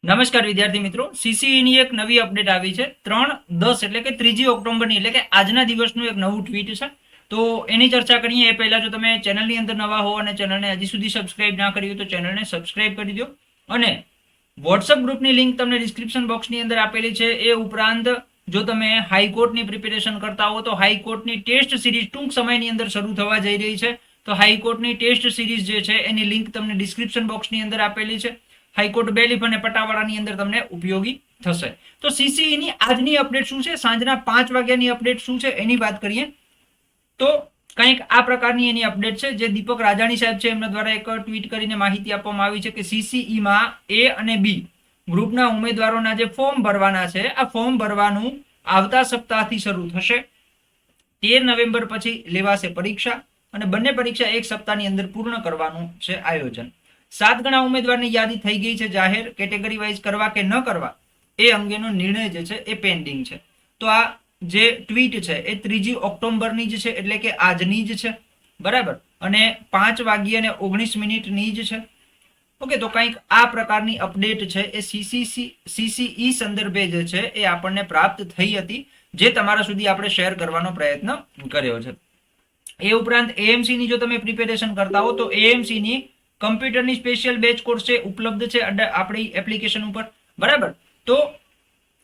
નમસ્કાર વિદ્યાર્થી મિત્રો, સીસીઈની એક નવી અપડેટ આવી છે 3/10 એટલે કે 3 ઓક્ટોબરની એટલે કે આજના દિવસનું એક નવું ટ્વીટ છે. તો એની ચર્ચા કરીએ એ પહેલા જો તમે ચેનલની અંદર નવા હો અને ચેનલને હજી સુધી સબસ્ક્રાઇબ ના કરી હોય તો ચેનલને સબસ્ક્રાઇબ કરી દો. અને વોટ્સઅપ ગ્રુપની લિંક તમને ડિસ્ક્રિપ્શન બોક્સની અંદર આપેલી છે. એ ઉપરાંત જો તમે હાઈકોર્ટની પ્રિપેરેશન કરતા હો તો હાઈકોર્ટની ટેસ્ટ સિરીઝ ટૂંક સમયની અંદર શરૂ થવા જઈ રહી છે. તો હાઈકોર્ટની ટેસ્ટ સિરીઝ જે છે એની લિંક તમને ડિસ્ક્રિપ્શન બોક્સની અંદર આપેલી છે. હાઈકોર્ટ બેલીફ અને પટાવાળાની અંદર તમને ઉપયોગી થશે. તો સીસીઈની આજની અપડેટ શું છે, સાંજના 5 વાગ્યાની અપડેટ શું છે એની વાત કરીએ તો કંઈક આ પ્રકારની એની અપડેટ છે. જે દીપક રાજાણી સાહેબ છે એમના દ્વારા એક ટ્વીટ કરીને માહિતી આપવામાં આવી છે કે સીસીઈમાં એ અને બી ગ્રુપના ઉમેદવારોના જે ફોર્મ ભરવાના છે આ ફોર્મ ભરવાનું આવતા સપ્તાહથી શરૂ થશે. 13 નવેમ્બર પછી લેવાશે પરીક્ષા અને બંને પરીક્ષા એક સપ્તાહની અંદર પૂર્ણ કરવાનું છે આયોજન. 7 ગણા ઉમેદવારની યાદી થઈ ગઈ છે જાહેર. કેટેગરી વાઇઝ કરવા કે ન કરવા એ અંગેનો નિર્ણય જે છે એ પેન્ડિંગ છે. તો આ જે ટ્વીટ છે એ 3 ઓક્ટોબરની જ છે એટલે કે આજની જ છે, બરાબર, અને 5:19 જ છે. ઓકે, તો કંઈક આ પ્રકારની અપડેટ છે એ સીસીઈ સંદર્ભે જે છે એ આપણને પ્રાપ્ત થઈ હતી, જે તમારા સુધી આપણે શેર કરવાનો પ્રયત્ન કર્યો છે. એ ઉપરાંત એએમસી ની જો તમે પ્રિપેરેશન કરતા હો તો એએમસી ની કમ્પ્યુટરની સ્પેશિયલ બેચ કોર્સ છે ઉપલબ્ધ છે આપણી એપ્લિકેશન ઉપર, બરાબર. તો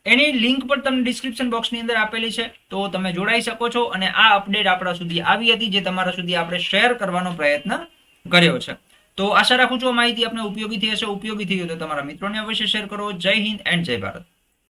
એની લિંક પણ તમને ડિસ્ક્રિપ્શન બોક્સની અંદર આપેલી છે, તો તમે જોડાઈ શકો છો. અને આ અપડેટ આપણા સુધી આવી હતી જે તમારા સુધી આપણે શેર કરવાનો પ્રયત્ન કર્યો છે. તો આશા રાખું છું આ માહિતી આપને ઉપયોગી થઈ હશે. ઉપયોગી થઈ હોય તો તમારા મિત્રોને અવશ્ય શેર કરો. જય હિન્દ એન્ડ જય ભારત.